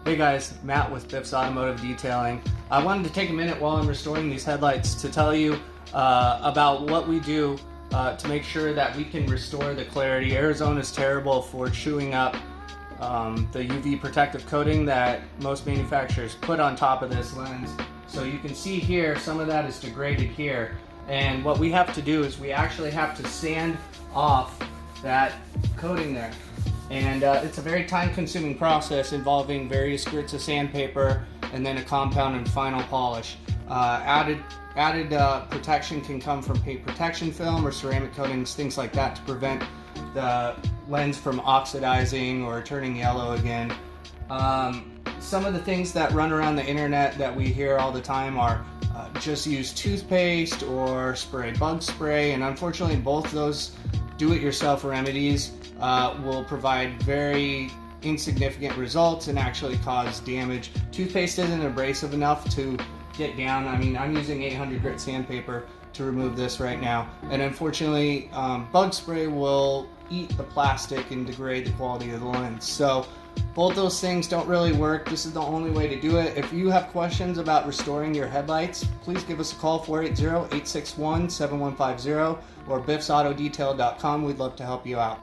Hey guys, Matt with Biff's Automotive Detailing. I wanted to take a minute while I'm restoring these headlights to tell you about what we do to make sure that we can restore the clarity. Arizona is terrible for chewing up the UV protective coating that most manufacturers put on top of this lens. So you can see here, some of that is degraded here. And what we have to do is we actually have to sand off that coating there. And it's a very time-consuming process involving various grits of sandpaper and then a compound and final polish. Added protection can come from paint protection film or ceramic coatings, things like that, to prevent the lens from oxidizing or turning yellow again. Some of the things that run around the internet that we hear all the time are just use toothpaste or spray bug spray, and unfortunately both those do-it-yourself remedies will provide very insignificant results and actually cause damage. Toothpaste isn't abrasive enough to get down. I mean, I'm using 800 grit sandpaper to remove this right now, and unfortunately bug spray will eat the plastic and degrade the quality of the lens. So both those things don't really work. This is the only way to do it. If you have questions about restoring your headlights, please give us a call, 480-861-7150, or biffsautodetail.com. We'd love to help you out.